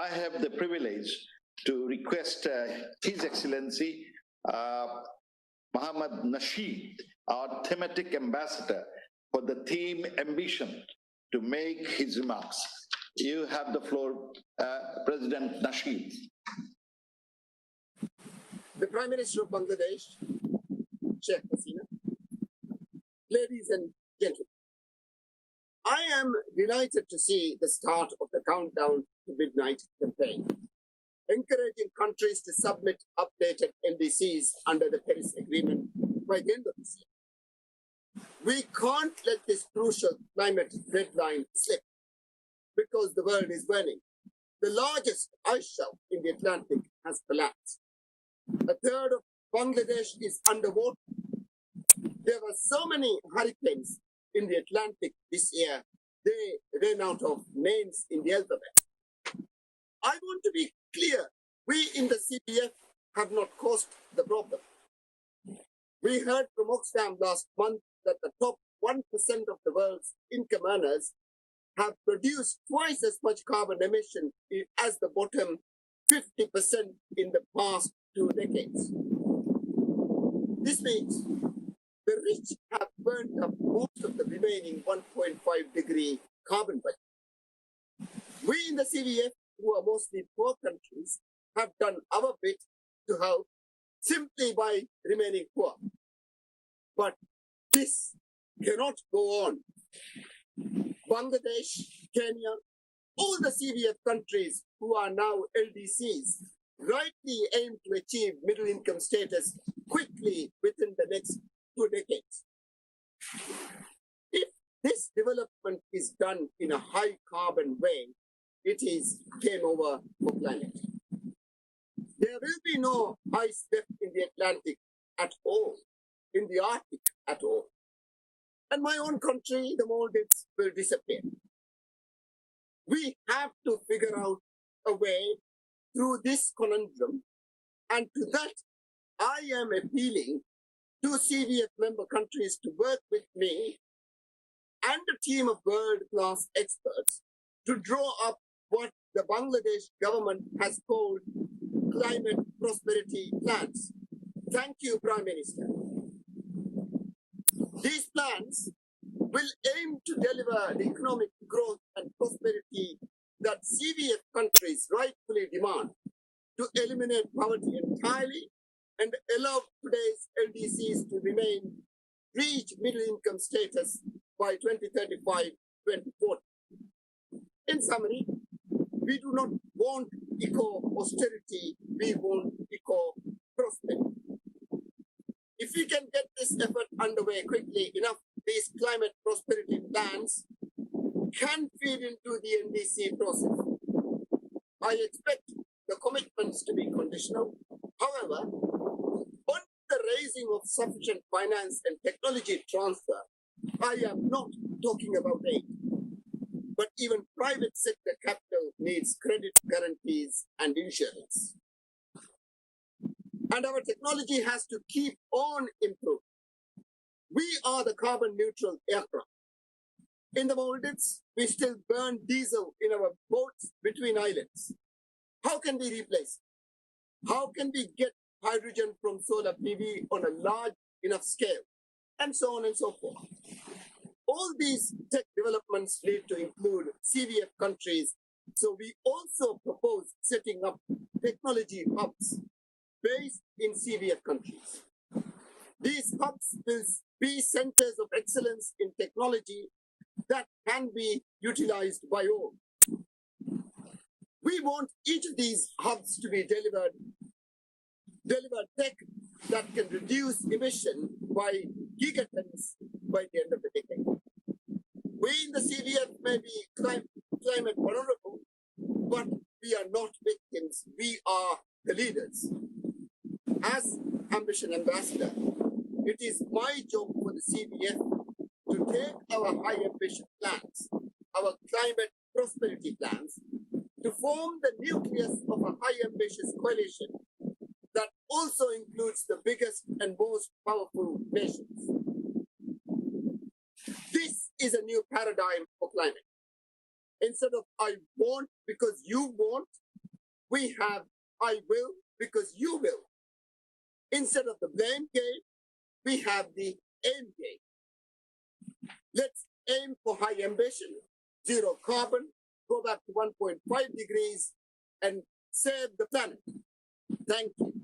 I have the privilege to request His Excellency Mohamed Nasheed, our thematic ambassador for the theme Ambition, to make his remarks. You have the floor, President Nasheed. The Prime Minister of Bangladesh, Sheikh Hasina, ladies and gentlemen, I am delighted to see the start of the countdown to midnight campaign, encouraging countries to submit updated NDCs under the Paris Agreement by the end of this year. We can't let this crucial climate deadline slip because the world is burning. The largest ice shelf in the Atlantic has collapsed. A third of Bangladesh is underwater. There were so many hurricanes in the Atlantic this year, they ran out of names in the alphabet. I want to be clear, we in the CBF have not caused the problem. We heard from Oxfam last month that the top 1% of the world's income earners have produced twice as much carbon emission as the bottom 50% in the past 2 decades. This means the rich have burnt up most of the remaining 1.5-degree carbon budget. We in the CVF, who are mostly poor countries, have done our bit to help simply by remaining poor. But this cannot go on. Bangladesh, Kenya, all the CVF countries who are now LDCs rightly aim to achieve middle income status quickly within the next 2 decades. If this development is done in a high carbon way, it is game over for planet. There will be no ice left in the Atlantic at all, in the Arctic at all. And my own country, the Maldives, will disappear. We have to figure out a way through this conundrum, and to that, I am appealing to CVF member countries to work with me and a team of world-class experts to draw up what the Bangladesh government has called climate prosperity plans. Thank you, Prime Minister. These plans will aim to deliver the economic growth and prosperity that CVF countries rightfully demand, to eliminate poverty entirely and allow today's LDCs to reach middle income status by 2035-2040. In summary, we do not want eco-austerity, we want eco-prosperity. If we can get this effort underway quickly enough, these climate prosperity plans can feed into the NDC process. I expect the commitments to be conditional. However, on the raising of sufficient finance and technology transfer, I am not talking about aid, but even private sector capital needs credit guarantees and insurance. And our technology has to keep on improving. We are the carbon neutral aircraft. In the Maldives, we still burn diesel in our boats between islands. How can we replace it? How can we get hydrogen from solar PV on a large enough scale? And so on and so forth. All these tech developments need to include CVF countries. So we also propose setting up technology hubs based in CVF countries. These hubs will be centers of excellence in technology that can be utilized by all. We want each of these hubs to be delivered tech that can reduce emission by gigatons by the end of the decade. We in the CVF may be climate vulnerable, but we are not victims. We are the leaders. As Ambition Ambassador, it is my job for the CVF to take our high ambition plans, our climate prosperity plans, to form the nucleus of a high ambitious coalition that also includes the biggest and most powerful nations. This is a new paradigm for climate. Instead of I won't because you won't, we have I will because you will. Instead of the blame game, we have the aim game. Let's aim for high ambition, zero carbon, go back to 1.5 degrees, and save the planet. Thank you.